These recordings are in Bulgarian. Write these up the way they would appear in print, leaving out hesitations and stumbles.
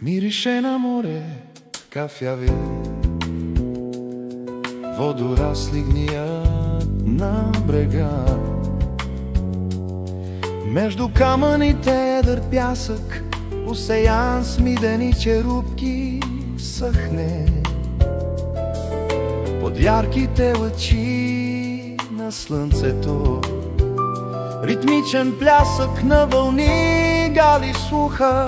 Мирише на море, кафяви, водорасли гният на брега. Между камъните едър пясък, усеян с мидени черупки, съхне под ярките лъчи на слънцето. Ритмичен плясък на вълни гали слуха,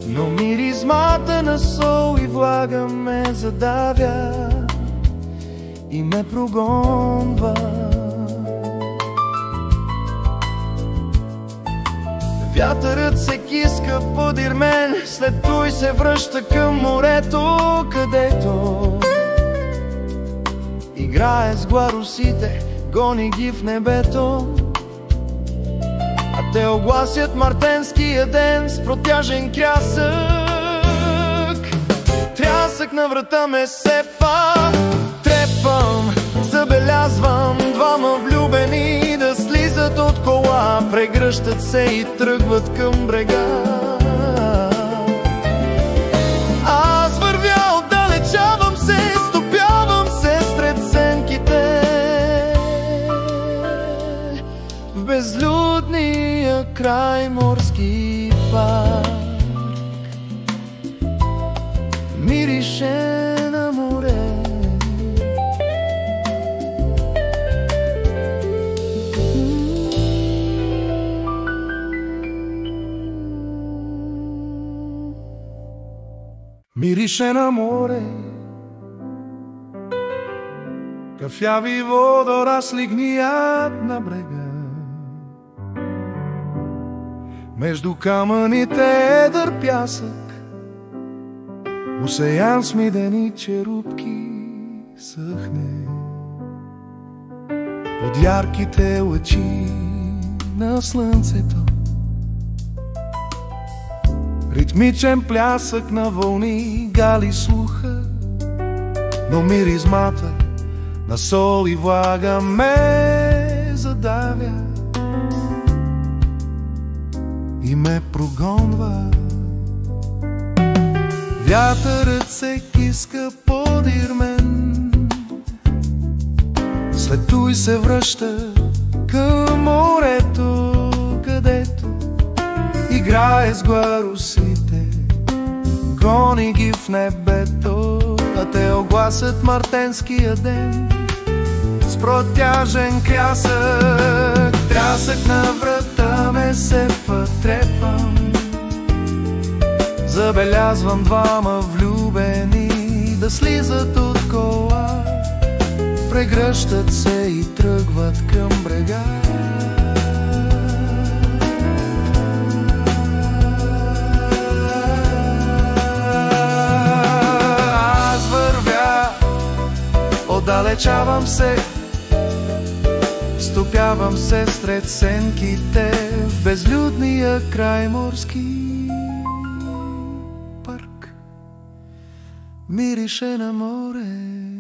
но миризмата на сол и влага ме задавя и ме прогонва. Вятърът се киска подир мен, след той се връща към морето, където играе с гларусите, гони ги в небето. А те огласят мартенския ден с протяжен крясък. Трясък на врата ме сепа, трепвам, забелязвам двама влюбени да слизат от кола, прегръщат се и тръгват към брега. Аз вървя, отдалечавам се, стопявам се сред сенките в безлюдния край морски парк. Мирише на море, мирише на море, кафяви водорасли гният на брега. Между камъните едър пясък, усеян с мидени черупки, съхне под ярките лъчи на слънцето. Ритмичен плясък на вълни гали слуха, но миризмата на сол и влага ме задавя и ме прогонва. Вятърът се киска подир мен, след той се връща към морето, където играе с гларусите, гони ги в небето. А те огласят мартенския ден с протяжен крясък. Трясък на врата ме сепва, трепвам, забелязвам двама влюбени да слизат от кола, прегръщат се и тръгват към брега. Аз вървя, отдалечавам се, стопявам се сред сенките в безлюдния край морски парк. Мирише на море.